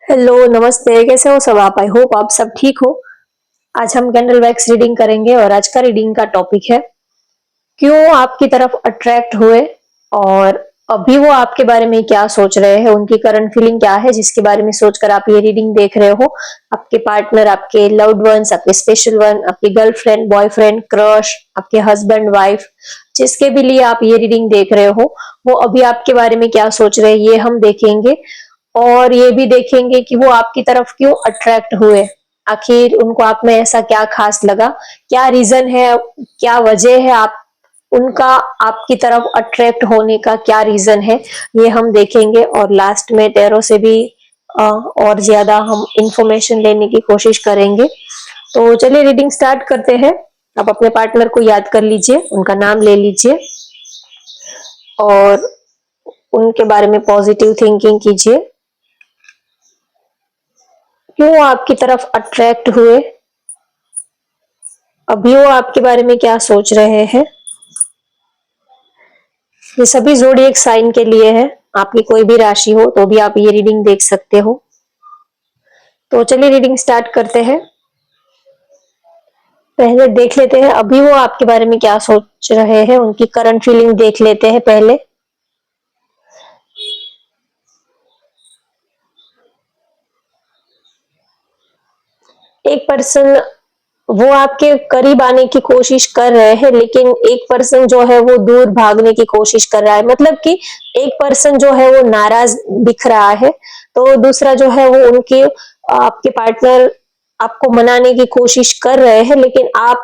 Hello, नमस्ते, कैसे हो सब आप? आई होप आप सब ठीक हो। आज हम कैंडल वैक्स रीडिंग करेंगे और आज का रीडिंग का टॉपिक है क्यों आपकी तरफ अट्रैक्ट हुए और अभी वो आपके बारे में क्या सोच रहे हैं, उनकी करंट फीलिंग क्या है जिसके बारे में सोचकर आप ये रीडिंग देख रहे हो। आपके पार्टनर, आपके लव्ड वंस, आपके स्पेशल वन, आपकी गर्लफ्रेंड, बॉयफ्रेंड, क्रश, आपके हस्बैंड, वाइफ, जिसके भी लिए आप ये रीडिंग देख रहे हो, वो अभी आपके बारे में क्या सोच रहे हैं ये हम देखेंगे। और ये भी देखेंगे कि वो आपकी तरफ क्यों अट्रैक्ट हुए, आखिर उनको आप में ऐसा क्या खास लगा, क्या रीजन है, क्या वजह है आप उनका आपकी तरफ अट्रैक्ट होने का, क्या रीजन है, ये हम देखेंगे। और लास्ट में टैरो से भी और ज्यादा हम इंफॉर्मेशन लेने की कोशिश करेंगे। तो चलिए रीडिंग स्टार्ट करते हैं। आप अपने पार्टनर को याद कर लीजिए, उनका नाम ले लीजिए और उनके बारे में पॉजिटिव थिंकिंग कीजिए। क्यों आपकी तरफ अट्रैक्ट हुए, अभी वो आपके बारे में क्या सोच रहे हैं। ये सभी ज़ोडिएक साइन के लिए है, आपकी कोई भी राशि हो तो भी आप ये रीडिंग देख सकते हो। तो चलिए रीडिंग स्टार्ट करते हैं। पहले देख लेते हैं अभी वो आपके बारे में क्या सोच रहे हैं, उनकी करंट फीलिंग देख लेते हैं पहले। एक पर्सन वो आपके करीब आने की कोशिश कर रहे हैं, लेकिन एक पर्सन जो है वो दूर भागने की कोशिश कर रहा है। मतलब कि एक पर्सन जो है वो नाराज दिख रहा है, तो दूसरा जो है वो उनके आपके पार्टनर आपको मनाने की कोशिश कर रहे हैं, लेकिन आप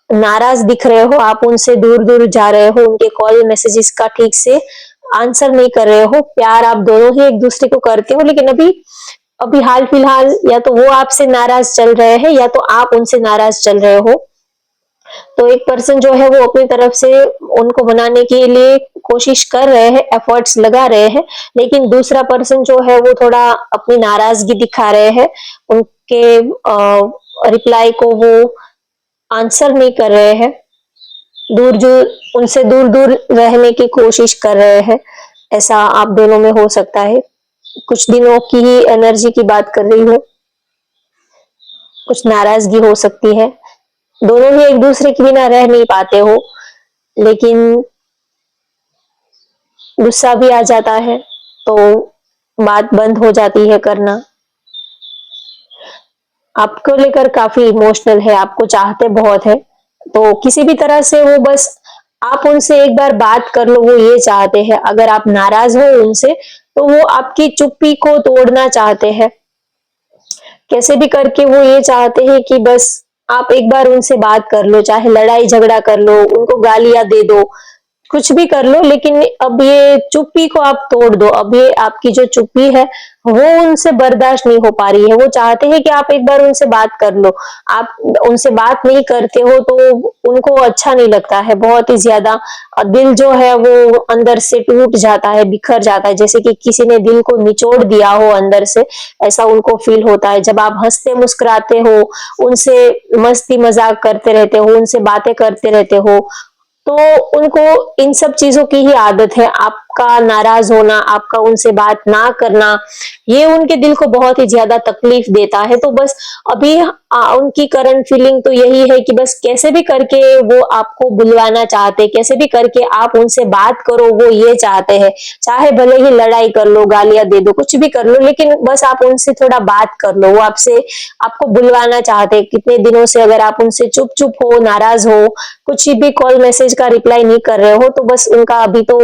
नाराज दिख रहे हो, आप उनसे दूर दूर जा रहे हो, उनके कॉल मैसेजेस का ठीक से आंसर नहीं कर रहे हो। प्यार आप दोनों ही एक दूसरे को करते हो, लेकिन अभी अभी हाल फिलहाल या तो वो आपसे नाराज चल रहे हैं या तो आप उनसे नाराज चल रहे हो। तो एक पर्सन जो है वो अपनी तरफ से उनको मनाने के लिए कोशिश कर रहे हैं, एफर्ट्स लगा रहे हैं, लेकिन दूसरा पर्सन जो है वो थोड़ा अपनी नाराजगी दिखा रहे हैं, उनके रिप्लाई को वो आंसर नहीं कर रहे हैं, दूर दूर उनसे दूर दूर रहने की कोशिश कर रहे हैं। ऐसा आप दोनों में हो सकता है। कुछ दिनों की ही एनर्जी की बात कर रही हूँ, कुछ नाराजगी हो सकती है, दोनों ही एक दूसरे के बिना रह नहीं पाते हो, लेकिन गुस्सा भी आ जाता है तो बात बंद हो जाती है करना। आपको लेकर काफी इमोशनल है, आपको चाहते बहुत है, तो किसी भी तरह से वो बस आप उनसे एक बार बात कर लो, वो ये चाहते हैं। अगर आप नाराज हो उनसे तो वो आपकी चुप्पी को तोड़ना चाहते हैं, कैसे भी करके वो ये चाहते हैं कि बस आप एक बार उनसे बात कर लो, चाहे लड़ाई झगड़ा कर लो, उनको गालियां दे दो, कुछ भी कर लो, लेकिन अब ये चुप्पी को आप तोड़ दो। अब ये आपकी जो चुप्पी है वो उनसे बर्दाश्त नहीं हो पा रही है, वो चाहते हैं कि आप एक बार उनसे बात कर लो। आप उनसे बात नहीं करते हो तो उनको अच्छा नहीं लगता है बहुत ही ज्यादा, दिल जो है वो अंदर से टूट जाता है, बिखर जाता है, जैसे कि किसी ने दिल को निचोड़ दिया हो अंदर से, ऐसा उनको फील होता है। जब आप हंसते मुस्कुराते हो, उनसे मस्ती मजाक करते रहते हो, उनसे बातें करते रहते हो, तो उनको इन सब चीजों की ही आदत है। आपका नाराज होना, आपका उनसे बात ना करना, ये उनके दिल को बहुत ही ज्यादा तकलीफ देता है। तो बस अभी उनकी करंट फीलिंग तो यही है कि बस कैसे भी करके वो आपको बुलवाना चाहते, कैसे भी करके आप उनसे बात करो, वो ये चाहते हैं। चाहे भले ही लड़ाई कर लो, गालियां दे दो, कुछ भी कर लो, लेकिन बस आप उनसे थोड़ा बात कर लो। वो आपसे आपको बुलवाना चाहते हैं। कितने दिनों से अगर आप उनसे चुप चुप हो, नाराज हो, कुछ भी कॉल मैसेज का रिप्लाई नहीं कर रहे हो, तो बस उनका अभी तो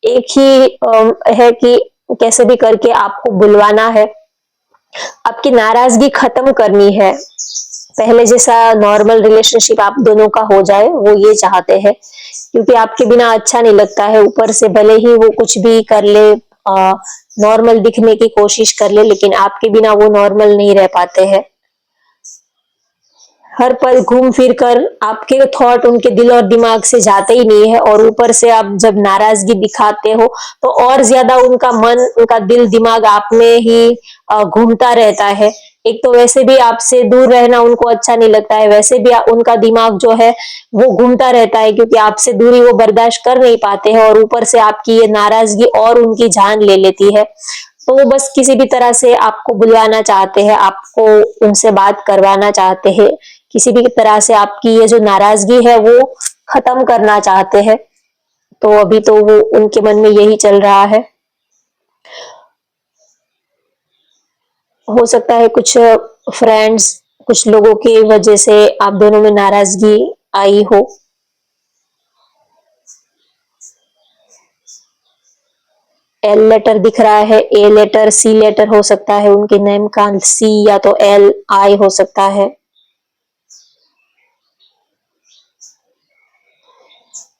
एक ही है कि कैसे भी करके आपको बुलवाना है, आपकी नाराजगी खत्म करनी है, पहले जैसा नॉर्मल रिलेशनशिप आप दोनों का हो जाए, वो ये चाहते हैं। क्योंकि आपके बिना अच्छा नहीं लगता है, ऊपर से भले ही वो कुछ भी कर ले, नॉर्मल दिखने की कोशिश कर ले, लेकिन आपके बिना वो नॉर्मल नहीं रह पाते हैं। हर पल घूम फिर कर आपके थॉट उनके दिल और दिमाग से जाते ही नहीं है, और ऊपर से आप जब नाराजगी दिखाते हो तो और ज्यादा उनका मन, उनका दिल दिमाग आप में ही घूमता रहता है। एक तो वैसे भी आपसे दूर रहना उनको अच्छा नहीं लगता है, वैसे भी उनका दिमाग जो है वो घूमता रहता है, क्योंकि आपसे दूरी वो बर्दाश्त कर नहीं पाते हैं, और ऊपर से आपकी ये नाराजगी और उनकी जान ले लेती है। तो वो बस किसी भी तरह से आपको बुलवाना चाहते हैं, आपको उनसे बात करवाना चाहते हैं, किसी भी तरह से आपकी ये जो नाराजगी है वो खत्म करना चाहते हैं। तो अभी तो वो उनके मन में यही चल रहा है। हो सकता है कुछ फ्रेंड्स, कुछ लोगों की वजह से आप दोनों में नाराजगी आई हो। एल लेटर दिख रहा है, ए लेटर, सी लेटर हो सकता है, उनके नेम का सी या तो एल आई हो सकता है।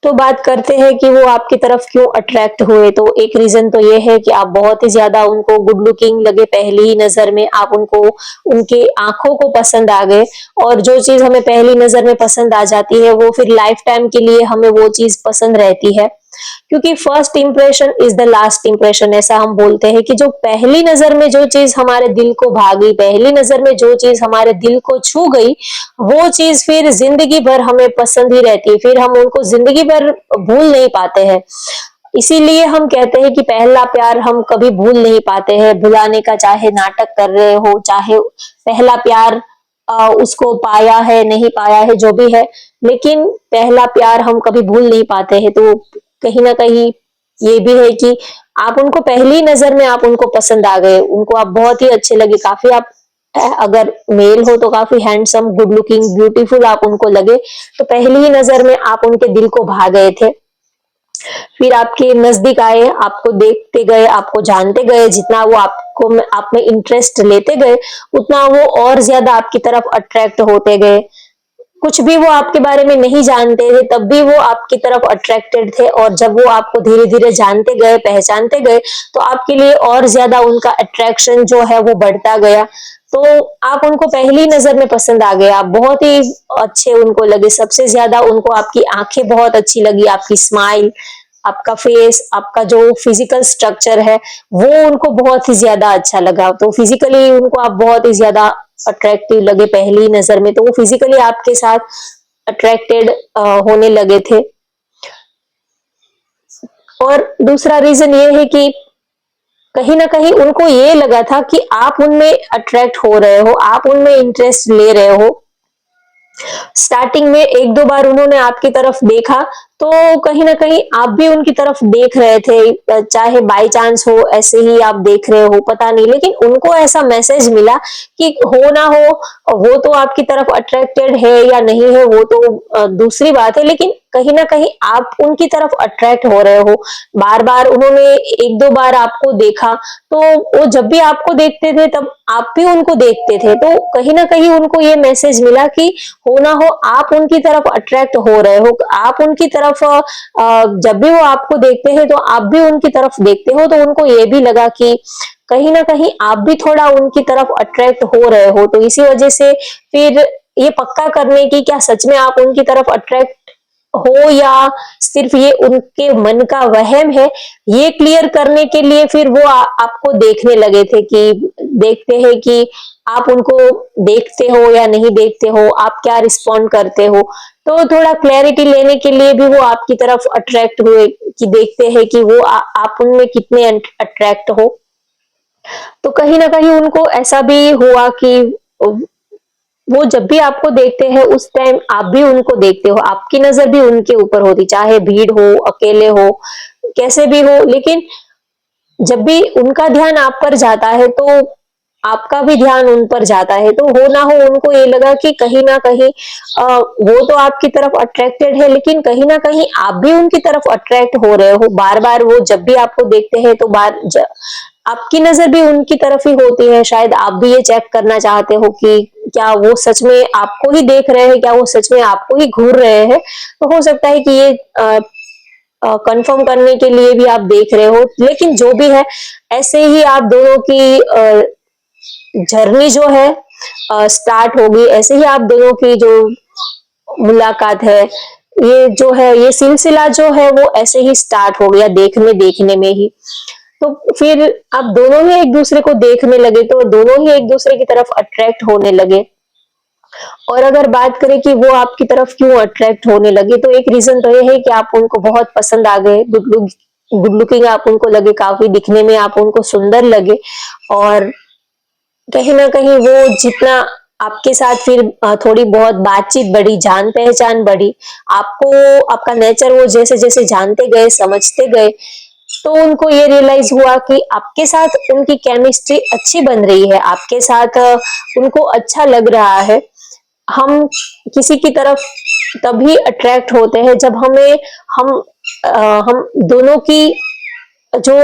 तो बात करते हैं कि वो आपकी तरफ क्यों अट्रैक्ट हुए। तो एक रीजन तो ये है कि आप बहुत ही ज्यादा उनको गुड लुकिंग लगे, पहली ही नजर में आप उनको, उनके आंखों को पसंद आ गए। और जो चीज हमें पहली नजर में पसंद आ जाती है वो फिर लाइफ टाइम के लिए हमें वो चीज पसंद रहती है, क्योंकि first impression is the last impression, ऐसा हम बोलते हैं कि जो पहली नजर में जो चीज हमारे दिल को भागी, पहली नजर में जो चीज हमारे दिल को छू गई, वो चीज फिर जिंदगी भर हमें पसंद ही रहती है, फिर हम उनको जिंदगी भर भूल नहीं पाते हैं। इसीलिए हम कहते हैं कि पहला प्यार हम कभी भूल नहीं पाते हैं, भुलाने का चाहे नाटक कर रहे हो, चाहे पहला प्यार उसको पाया है नहीं पाया है जो भी है, लेकिन पहला प्यार हम कभी भूल नहीं पाते हैं। तो कहीं ना कहीं ये भी है कि आप उनको पहली नजर में आप उनको पसंद आ गए, उनको आप बहुत ही अच्छे लगे, काफी आप अगर मेल हो तो काफी हैंडसम, गुड लुकिंग, ब्यूटीफुल आप उनको लगे। तो पहली ही नजर में आप उनके दिल को भा गए थे। फिर आपके नजदीक आए, आपको देखते गए, आपको जानते गए, जितना वो आपको आप में इंटरेस्ट लेते गए उतना वो और ज्यादा आपकी तरफ अट्रैक्ट होते गए। कुछ भी वो आपके बारे में नहीं जानते थे तब भी वो आपकी तरफ अट्रैक्टेड थे, और जब वो आपको धीरे धीरे जानते गए, पहचानते गए, तो आपके लिए और ज्यादा उनका अट्रैक्शन जो है वो बढ़ता गया। तो आप उनको पहली नजर में पसंद आ गए, आप बहुत ही अच्छे उनको लगे, सबसे ज्यादा उनको आपकी आंखें बहुत अच्छी लगी, आपकी स्माइल, आपका फेस, आपका जो फिजिकल स्ट्रक्चर है वो उनको बहुत ही ज्यादा अच्छा लगा। तो फिजिकली उनको आप बहुत ही ज्यादा अट्रैक्टिव लगे पहली नजर में, तो वो फिजिकली आपके साथ अट्रैक्टेड होने लगे थे। और दूसरा रीजन ये है कि कहीं ना कहीं उनको ये लगा था कि आप उनमें अट्रैक्ट हो रहे हो, आप उनमें इंटरेस्ट ले रहे हो। स्टार्टिंग में एक दो बार उन्होंने आपकी तरफ देखा, तो कहीं ना कहीं आप भी उनकी तरफ देख रहे थे, चाहे बाय चांस हो, ऐसे ही आप देख रहे हो पता नहीं, लेकिन उनको ऐसा मैसेज मिला कि हो ना हो वो तो आपकी तरफ अट्रैक्टेड है या नहीं है वो तो दूसरी बात है, लेकिन कहीं ना कहीं आप उनकी तरफ अट्रैक्ट हो रहे हो। बार बार उन्होंने एक दो बार आपको देखा, तो वो जब भी आपको देखते थे तब आप भी उनको देखते थे, तो कहीं ना कहीं उनको ये मैसेज मिला कि हो ना हो आप उनकी तरफ अट्रैक्ट हो रहे हो, आप उनकी तरफ जब भी वो आपको देखते हैं तो आप भी उनकी तरफ देखते हो, तो उनको ये भी लगा कि कहीं ना कहीं आप भी थोड़ा उनकी तरफ अट्रैक्ट हो रहे हो। तो इसी वजह से फिर ये पक्का करने की क्या सच में आप उनकी तरफ अट्रैक्ट हो या सिर्फ ये उनके मन का वहम है, ये क्लियर करने के लिए फिर वो आपको देखने लगे थे, कि देखते हैं कि आप उनको देखते हो या नहीं देखते हो, आप क्या रिस्पॉन्ड करते हो। तो थोड़ा क्लैरिटी लेने के लिए भी वो आपकी तरफ अट्रैक्ट हुए, कि देखते हैं कि वो आप उनमें कितने अट्रैक्ट हो। तो कहीं ना कहीं उनको ऐसा भी हुआ कि वो जब भी आपको देखते हैं उस टाइम आप भी उनको देखते हो, आपकी नजर भी उनके ऊपर होती, चाहे भीड़ हो, अकेले हो, कैसे भी हो, लेकिन जब भी उनका ध्यान आप पर जाता है तो आपका भी ध्यान उन पर जाता है। तो हो ना हो उनको ये लगा कि कहीं ना कहीं वो तो आपकी तरफ अट्रैक्टेड है, लेकिन कहीं ना कहीं आप भी उनकी तरफ अट्रैक्ट हो रहे हो। बार बार वो जब भी आपको देखते हैं तो आपकी नजर भी उनकी तरफ ही होती है, शायद आप भी ये चेक करना चाहते हो कि क्या वो सच में आपको ही देख रहे हैं, क्या वो सच में आपको ही घूर रहे हैं। तो हो सकता है कि ये कंफर्म करने के लिए भी आप देख रहे हो, लेकिन जो भी है, ऐसे ही आप दोनों की जर्नी जो है स्टार्ट होगी, ऐसे ही आप दोनों की जो मुलाकात है, ये जो है, ये सिलसिला जो है वो ऐसे ही स्टार्ट हो गया, देखने देखने में ही। तो फिर आप दोनों ही एक दूसरे को देखने लगे, तो दोनों ही एक दूसरे की तरफ अट्रैक्ट होने लगे। और अगर बात करें कि वो आपकी तरफ क्यों अट्रैक्ट होने लगे, तो एक रीजन तो ये है कि आप उनको बहुत पसंद आ गए, गुड लुक गुड लुकिंग आप उनको लगे, काफी दिखने में आप उनको सुंदर लगे, और कहीं ना कहीं वो जितना आपके साथ फिर थोड़ी बहुत बातचीत बढ़ी, जान पहचान बढ़ी, आपको आपका नेचर वो जैसे जैसे जानते गए, समझते गए, तो उनको ये रियलाइज हुआ कि आपके साथ उनकी केमिस्ट्री अच्छी बन रही है, आपके साथ उनको अच्छा लग रहा है। हम किसी की तरफ तभी अट्रैक्ट होते हैं जब हम हम दोनों की जो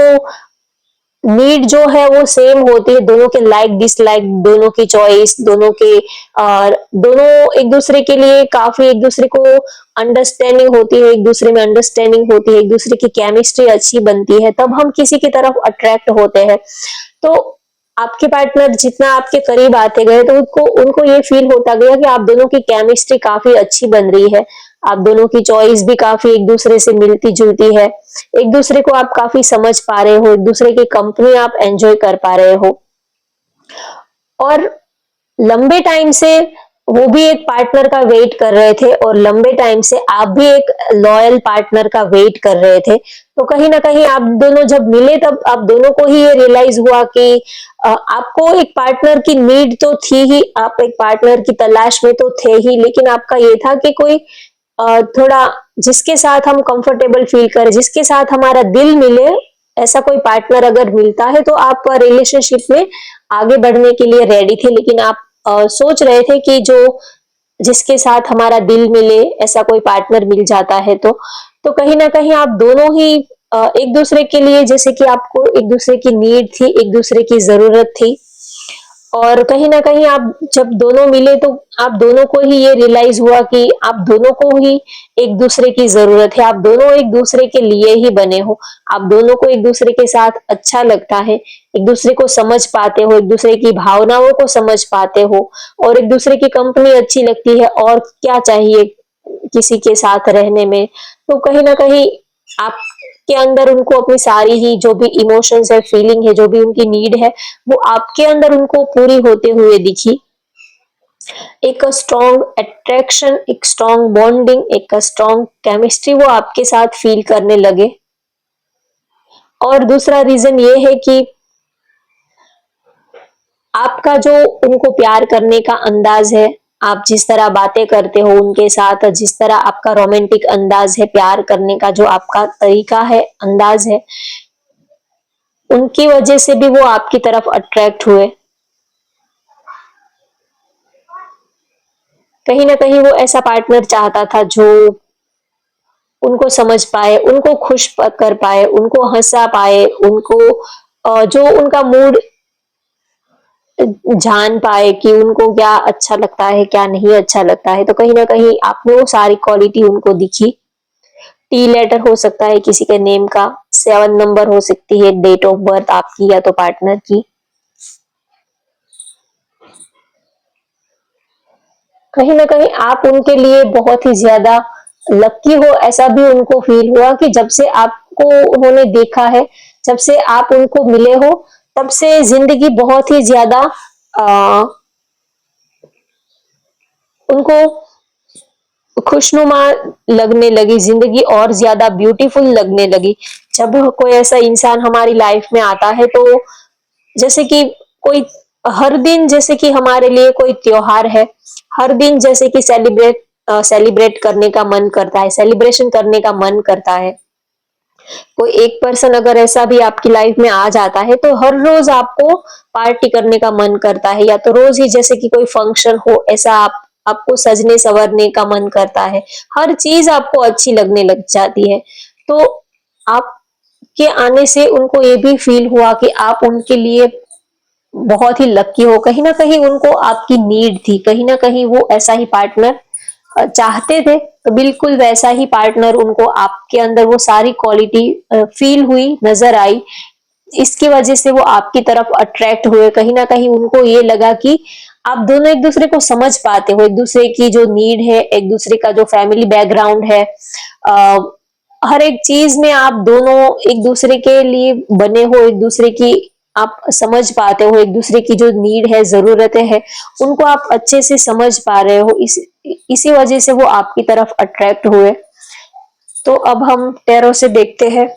नीड जो है वो सेम होती है, दोनों के लाइक डिसलाइक, दोनों की चॉइस, दोनों के दोनों एक दूसरे के लिए काफी एक दूसरे को अंडरस्टैंडिंग होती है, एक दूसरे में अंडरस्टैंडिंग होती है, एक दूसरे की केमिस्ट्री अच्छी बनती है, तब हम किसी की तरफ अट्रैक्ट होते हैं। तो आपके पार्टनर जितना आपके करीब आते गए तो उनको उनको ये फील होता गया कि आप दोनों की केमिस्ट्री काफी अच्छी बन रही है, आप दोनों की चॉइस भी काफी एक दूसरे से मिलती जुलती है, एक दूसरे को आप काफी समझ पा रहे हो, एक दूसरे की कंपनी आप एंजॉय कर पा रहे हो, और लंबे टाइम से वो भी एक पार्टनर का वेट कर रहे थे और लंबे टाइम से आप भी एक लॉयल पार्टनर का वेट कर रहे थे। तो कहीं ना कहीं आप दोनों जब मिले तब आप दोनों को ही ये रियलाइज हुआ कि आपको एक पार्टनर की नीड तो थी ही, आप एक पार्टनर की तलाश में तो थे ही, लेकिन आपका ये था कि कोई थोड़ा जिसके साथ हम कंफर्टेबल फील करें, जिसके साथ हमारा दिल मिले, ऐसा कोई पार्टनर अगर मिलता है तो आप रिलेशनशिप में आगे बढ़ने के लिए रेडी थे, लेकिन आप सोच रहे थे कि जो जिसके साथ हमारा दिल मिले ऐसा कोई पार्टनर मिल जाता है तो कहीं ना कहीं आप दोनों ही एक दूसरे के लिए, जैसे कि आपको एक दूसरे की नीड थी, एक दूसरे की जरूरत थी, और कहीं ना कहीं आप जब दोनों मिले तो आप दोनों को ही ये रियलाइज हुआ कि आप दोनों को ही एक दूसरे की जरूरत है, आप दोनों एक दूसरे के लिए ही बने हो, आप दोनों को एक दूसरे के साथ अच्छा लगता है, एक दूसरे को समझ पाते हो, एक दूसरे की भावनाओं को समझ पाते हो, और एक दूसरे की कंपनी अच्छी लगती है, और क्या चाहिए किसी के साथ रहने में। तो कहीं ना कहीं आप के अंदर उनको अपनी सारी ही जो भी इमोशंस है, फीलिंग है, जो भी उनकी नीड है, वो आपके अंदर उनको पूरी होते हुए दिखी। एक स्ट्रॉन्ग अट्रैक्शन, एक स्ट्रॉन्ग बॉन्डिंग, एक स्ट्रॉन्ग केमिस्ट्री वो आपके साथ फील करने लगे। और दूसरा रीजन ये है कि आपका जो उनको प्यार करने का अंदाज है, आप जिस तरह बातें करते हो उनके साथ, जिस तरह आपका रोमांटिक अंदाज है, प्यार करने का जो आपका तरीका है, अंदाज है, उनकी वजह से भी वो आपकी तरफ अट्रैक्ट हुए। कहीं ना कहीं वो ऐसा पार्टनर चाहता था जो उनको समझ पाए, उनको खुश कर पाए, उनको हंसा पाए, उनको जो उनका मूड जान पाए कि उनको क्या अच्छा लगता है, क्या नहीं अच्छा लगता है। तो कहीं ना कहीं आपने वो सारी क्वालिटी उनको दिखी। टी लेटर हो सकता है किसी के नेम का, 7 नंबर हो सकती है डेट ऑफ बर्थ आपकी या तो पार्टनर की। कहीं ना कहीं आप उनके लिए बहुत ही ज्यादा लकी हो, ऐसा भी उनको फील हुआ कि जब से आपको उन्होंने देखा है, जब से आप उनको मिले हो, तब से जिंदगी बहुत ही ज्यादा आ, उनको खुशनुमा लगने लगी, जिंदगी और ज्यादा ब्यूटीफुल लगने लगी। जब कोई ऐसा इंसान हमारी लाइफ में आता है तो जैसे कि कोई हर दिन जैसे कि हमारे लिए कोई त्योहार है, हर दिन जैसे कि सेलिब्रेट करने का मन करता है, सेलिब्रेशन करने का मन करता है। कोई एक पर्सन अगर ऐसा भी आपकी लाइफ में आ जाता है तो हर रोज आपको पार्टी करने का मन करता है, या तो रोज ही जैसे कि कोई फंक्शन हो ऐसा आपको सजने संवरने का मन करता है, हर चीज आपको अच्छी लगने लग जाती है। तो आपके आने से उनको ये भी फील हुआ कि आप उनके लिए बहुत ही लकी हो, कहीं ना कहीं उनको आपकी नीड थी, कहीं ना कहीं वो ऐसा ही पार्टनर चाहते थे, तो बिल्कुल वैसा ही पार्टनर उनको आपके अंदर वो सारी क्वालिटी फील हुई, नजर आई, इसकी वजह से वो आपकी तरफ अट्रैक्ट हुए। कहीं ना कहीं उनको ये लगा कि आप दोनों एक दूसरे को समझ पाते हो, एक दूसरे की जो नीड है, एक दूसरे का जो फैमिली बैकग्राउंड है, आ, हर एक चीज में आप दोनों एक दूसरे के लिए बने हो, एक दूसरे की आप समझ पाते हो, एक दूसरे की जो नीड है, जरूरतें हैं, उनको आप अच्छे से समझ पा रहे हो, इसी वजह से वो आपकी तरफ अट्रैक्ट हुए। तो अब हम टैरो से देखते हैं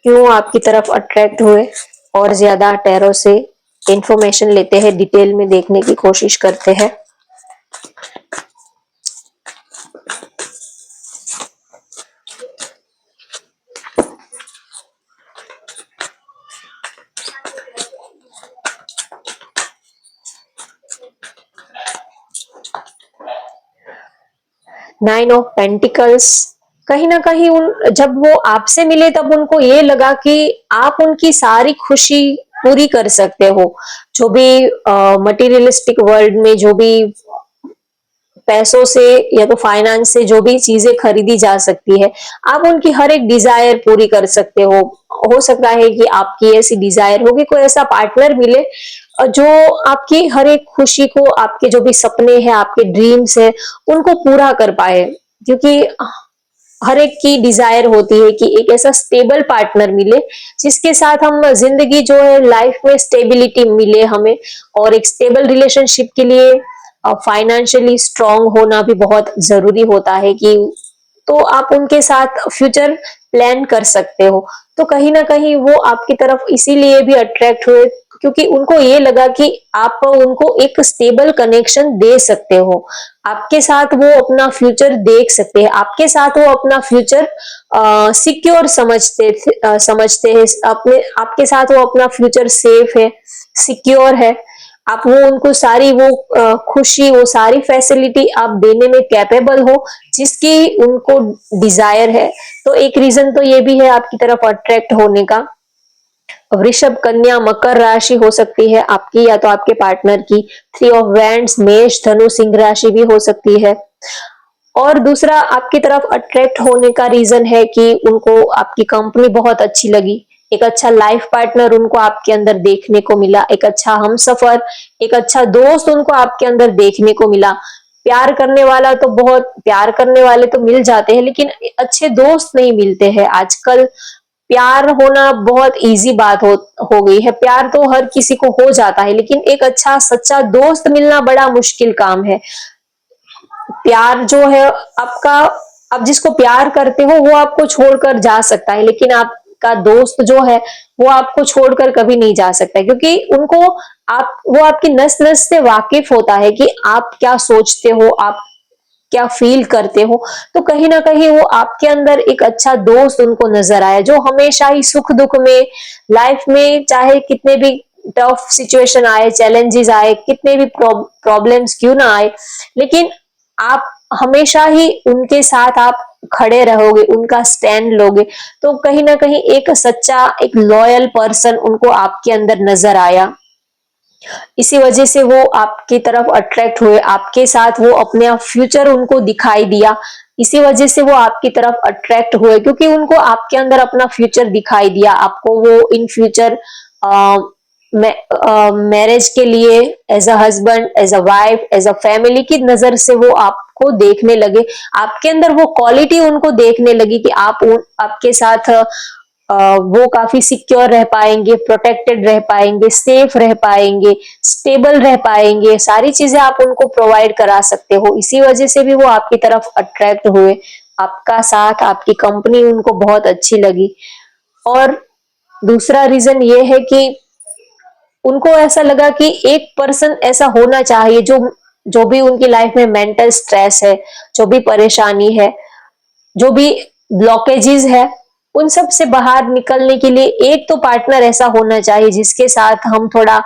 क्यों आपकी तरफ अट्रैक्ट हुए, और ज्यादा टैरो से इंफॉर्मेशन लेते हैं, डिटेल में देखने की कोशिश करते हैं। नाइन ऑफ पेंटिकल्स, कहीं ना कहीं उन जब वो आपसे मिले तब उनको ये लगा कि आप उनकी सारी खुशी पूरी कर सकते हो। जो भी मटेरियलिस्टिक वर्ल्ड में जो भी पैसों से या तो फाइनेंस से जो भी चीजें खरीदी जा सकती है, आप उनकी हर एक डिजायर पूरी कर सकते हो। हो सकता है कि आपकी ऐसी डिजायर हो कि कोई ऐसा पार्टनर मिले जो आपकी हर एक खुशी को, आपके जो भी सपने हैं, आपके ड्रीम्स है, उनको पूरा कर पाए। क्योंकि हर एक की डिजायर होती है कि एक ऐसा स्टेबल पार्टनर मिले जिसके साथ हम जिंदगी जो है, लाइफ में स्टेबिलिटी मिले हमें। और एक स्टेबल रिलेशनशिप के लिए फाइनेंशियली स्ट्रांग होना भी बहुत जरूरी होता है कि तो आप उनके साथ फ्यूचर प्लान कर सकते हो। तो कहीं ना कहीं वो आपकी तरफ इसीलिए भी अट्रैक्ट हुए क्योंकि उनको ये लगा कि आप उनको एक स्टेबल कनेक्शन दे सकते हो, आपके साथ वो अपना फ्यूचर देख सकते हैं, आपके साथ वो अपना फ्यूचर सिक्योर समझते हैं, अपने आपके साथ वो अपना फ्यूचर सेफ है, सिक्योर है। आप वो उनको सारी वो खुशी, वो सारी फैसिलिटी आप देने में कैपेबल हो जिसकी उनको डिजायर है। तो एक रीजन तो ये भी है आपकी तरफ अट्रैक्ट होने का। वृषभ, कन्या, मकर राशि हो सकती है आपकी या तो आपके पार्टनर की। थ्री ऑफ वैंड्स, मेष, धनु, सिंह राशि भी हो सकती है। और दूसरा आपकी तरफ अट्रैक्ट होने का रीजन है कि उनको आपकी कंपनी बहुत अच्छी लगी, एक अच्छा लाइफ पार्टनर उनको आपके अंदर देखने को मिला, एक अच्छा हमसफर, एक अच्छा दोस्त उनको आपके अंदर देखने को मिला। प्यार करने वाला तो बहुत प्यार करने वाले तो मिल जाते हैं, लेकिन अच्छे दोस्त नहीं मिलते हैं आजकल। प्यार होना बहुत इजी बात हो गई है, प्यार तो हर किसी को हो जाता है, लेकिन एक अच्छा सच्चा दोस्त मिलना बड़ा मुश्किल काम है। प्यार जो है आपका, आप जिसको प्यार करते हो वो आपको छोड़कर जा सकता है, लेकिन आपका दोस्त जो है वो आपको छोड़कर कभी नहीं जा सकता, क्योंकि उनको आप वो आपकी नस नस से वाकिफ होता है कि आप क्या सोचते हो, आप क्या फील करते हो। तो कहीं ना कहीं वो आपके अंदर एक अच्छा दोस्त उनको नजर आया जो हमेशा ही सुख दुख में, लाइफ में चाहे कितने भी टफ सिचुएशन आए, चैलेंजेस आए, कितने भी प्रॉब्लम्स क्यों ना आए, लेकिन आप हमेशा ही उनके साथ आप खड़े रहोगे, उनका स्टैंड लोगे। तो कहीं ना कहीं एक सच्चा, एक लॉयल पर्सन उनको आपके अंदर नजर आया। इसी वजह से वो आपकी तरफ अट्रैक्ट हुए, आपके साथ वो अपने फ्यूचर उनको दिखाई दिया। इसी वजह से वो आपकी तरफ अट्रैक्ट हुए क्योंकि उनको आपके अंदर अपना फ्यूचर दिखाई दिया। आपको वो इन फ्यूचर मैरिज के लिए as a husband, as a wife, as a family की नजर से वो आपको देखने लगे। आपके अंदर वो क्वालिटी उनको देखने लगी कि आपके साथ वो काफी सिक्योर रह पाएंगे, प्रोटेक्टेड रह पाएंगे, सेफ रह पाएंगे, स्टेबल रह पाएंगे, सारी चीजें आप उनको प्रोवाइड करा सकते हो। इसी वजह से भी वो आपकी तरफ अट्रैक्ट हुए, आपका साथ, आपकी कंपनी उनको बहुत अच्छी लगी। और दूसरा रीजन ये है कि उनको ऐसा लगा कि एक पर्सन ऐसा होना चाहिए जो जो भी उनकी लाइफ में मेंटल स्ट्रेस है, जो भी परेशानी है, जो भी ब्लॉकेजेस है, उन सब से बाहर निकलने के लिए एक तो पार्टनर ऐसा होना चाहिए जिसके साथ हम थोड़ा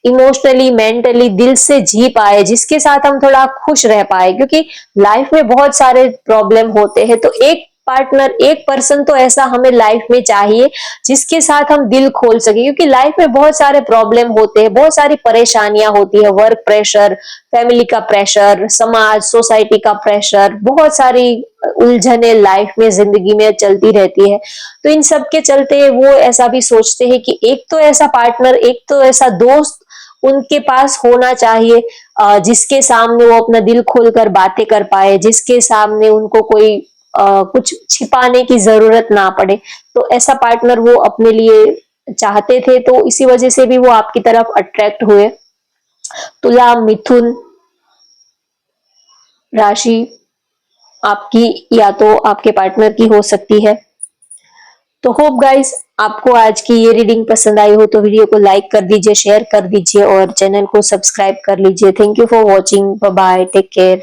इमोशनली, मेंटली, दिल से जी पाए, जिसके साथ हम थोड़ा खुश रह पाए। क्योंकि लाइफ में बहुत सारे प्रॉब्लम होते हैं, तो एक पार्टनर, एक पर्सन तो ऐसा हमें लाइफ में चाहिए जिसके साथ हम दिल खोल सके। क्योंकि लाइफ में बहुत सारे प्रॉब्लम होते हैं, बहुत सारी परेशानियां होती है, वर्क प्रेशर, फैमिली का प्रेशर, समाज सोसाइटी का प्रेशर, बहुत सारी उलझने लाइफ में, जिंदगी में चलती रहती है। तो इन सब के चलते वो ऐसा भी सोचते हैं कि एक तो ऐसा पार्टनर, एक तो ऐसा दोस्त उनके पास होना चाहिए जिसके सामने वो अपना दिल खोलकर बातें कर पाए, जिसके सामने उनको कोई कुछ छिपाने की जरूरत ना पड़े। तो ऐसा पार्टनर वो अपने लिए चाहते थे, तो इसी वजह से भी वो आपकी तरफ अट्रैक्ट हुए। तुला, मिथुन राशि आपकी या तो आपके पार्टनर की हो सकती है। तो होप गाइस आपको आज की ये रीडिंग पसंद आई हो तो वीडियो को लाइक कर दीजिए, शेयर कर दीजिए और चैनल को सब्सक्राइब कर लीजिए। Thank you for watching, bye bye, take care.